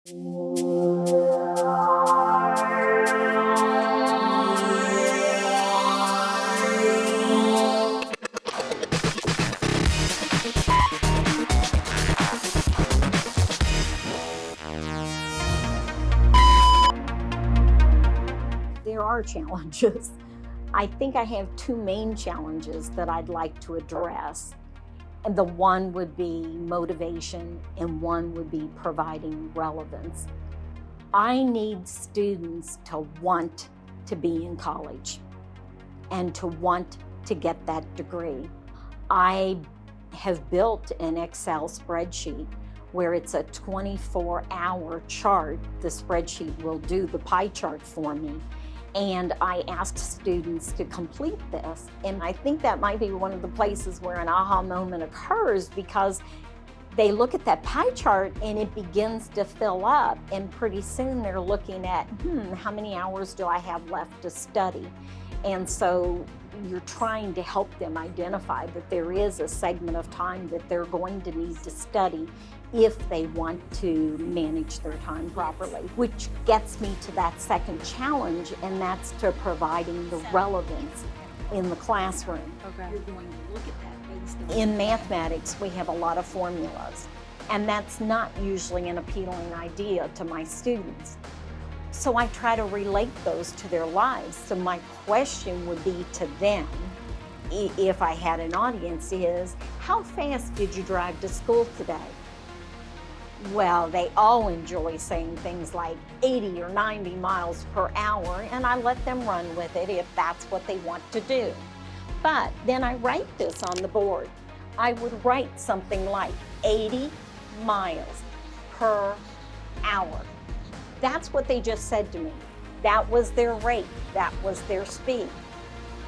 There are challenges. I think I have two main challenges that I'd like to address. And the one would be motivation, and one would be providing relevance. I need students to want to be in college and to want to get that degree. I have built an Excel spreadsheet where it's a 24-hour chart. The spreadsheet will do the pie chart for me. And I asked students to complete this. And I think that might be one of the places where an aha moment occurs, because they look at that pie chart and it begins to fill up. And pretty soon they're looking at, how many hours do I have left to study? And so you're trying to help them identify that there is a segment of time that they're going to need to study if they want to manage their time properly, which gets me to that second challenge, and that's to providing the relevance in the classroom. Okay. You're going to look at that based on... In mathematics, we have a lot of formulas, and that's not usually an appealing idea to my students. So I try to relate those to their lives. So my question would be to them, if I had an audience, is, how fast did you drive to school today? Well, they all enjoy saying things like 80 or 90 miles per hour, and I let them run with it if that's what they want to do. But then I write this on the board. I would write something like 80 miles per hour. That's what they just said to me. That was their rate, that was their speed.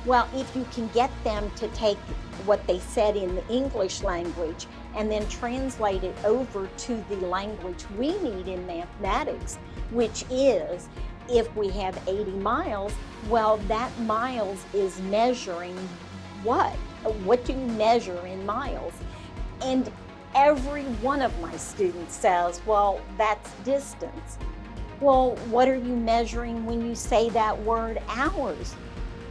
Well, if you can get them to take what they said in the English language and then translate it over to the language we need in mathematics, which is, if we have 80 miles, well, that miles is measuring what? What do you measure in miles? And every one of my students says, well, that's distance. Well, what are you measuring when you say that word hours?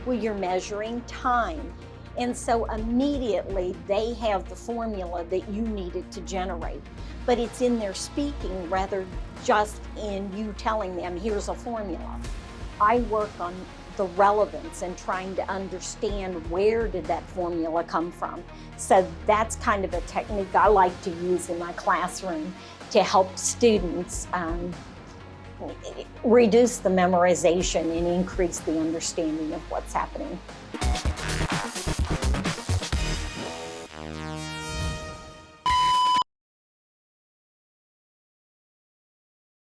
Well, you're measuring time. And so immediately they have the formula that you needed to generate. But it's in their speaking rather just in you telling them, here's a formula. I work on the relevance and trying to understand where did that formula come from. So that's kind of a technique I like to use in my classroom to help students reduce the memorization and increase the understanding of what's happening.